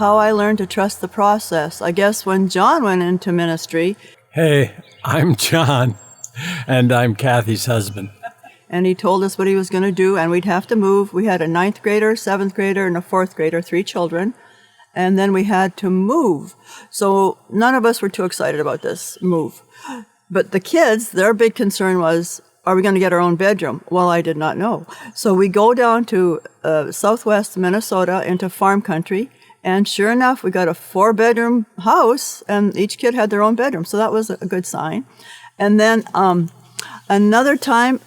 how I learned to trust the process. I guess when John went into ministry. Hey, I'm John, and I'm Cathy's husband. And he told us what he was going to do, and we'd have to move. We had a 9th grader, 7th grader, and a 4th grader, 3 children. And then we had to move. So none of us were too excited about this move. But the kids, their big concern was, are we going to get our own bedroom? Well, I did not know. So we go down to southwest Minnesota into farm country. And sure enough, we got a 4-bedroom house, and each kid had their own bedroom. So that was a good sign. And then another time,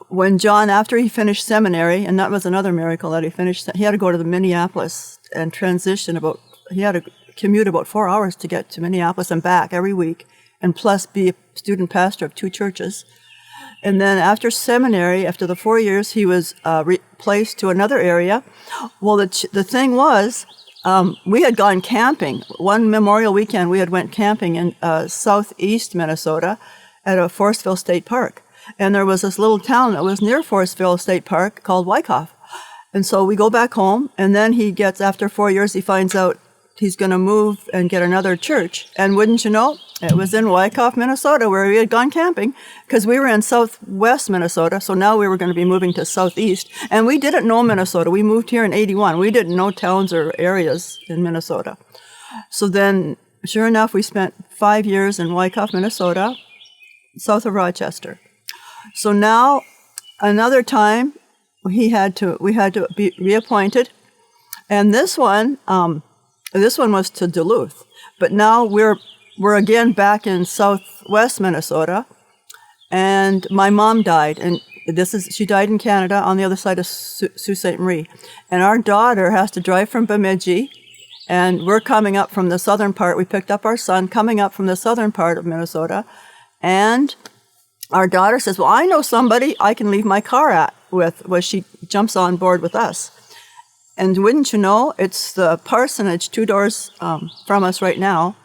when John, after he finished seminary, and that was another miracle that he finished, he had to go to the Minneapolis and transition he had to commute about 4 hours to get to Minneapolis and back every week, and plus be a student pastor of 2 churches. And then after seminary, after the 4 years, he was placed to another area. Well, the thing was, we had gone camping. One Memorial weekend, we had went camping in southeast Minnesota at a Forestville State Park. And there was this little town that was near Forestville State Park called Wyckoff. And so we go back home, and then after 4 years, he finds out he's going to move and get another church. And wouldn't you know, it was in Wyckoff, Minnesota, where we had gone camping, because we were in southwest Minnesota, so now we were going to be moving to southeast. And we didn't know Minnesota. We moved here in 81. We didn't know towns or areas in Minnesota. So then, sure enough, we spent 5 years in Wyckoff, Minnesota, south of Rochester. So now, another time, we had to be reappointed, and this one was to Duluth. But now we're again back in southwest Minnesota, and my mom died, and she died in Canada on the other side of Sault Ste. Marie, and our daughter has to drive from Bemidji, and we're coming up from the southern part. We picked up our son coming up from the southern part of Minnesota, and our daughter says, well, I know somebody I can leave my car with. Well, she jumps on board with us. And wouldn't you know, it's the parsonage 2 doors from us right now.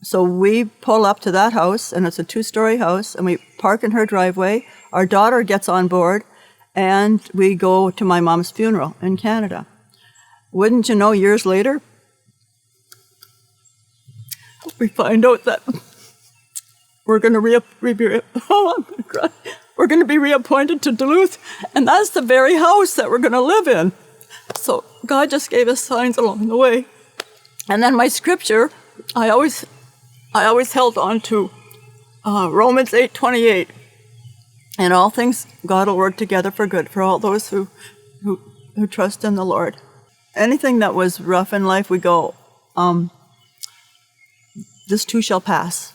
So we pull up to that house, and it's a 2-story house, and we park in her driveway. Our daughter gets on board, and we go to my mom's funeral in Canada. Wouldn't you know, years later, we find out that we're going to be reappointed to Duluth, and that's the very house that we're going to live in. So God just gave us signs along the way. And then my scripture, I always held on to Romans 8:28. And all things God will work together for good for all those who trust in the Lord. Anything that was rough in life, we go, this too shall pass.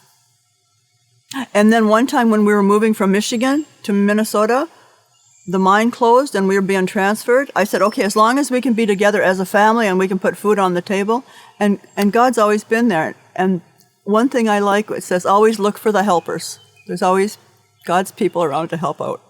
And then one time when we were moving from Michigan to Minnesota, the mine closed and we were being transferred. I said, okay, as long as we can be together as a family and we can put food on the table, and God's always been there. And one thing I like, it says, always look for the helpers. There's always God's people around to help out.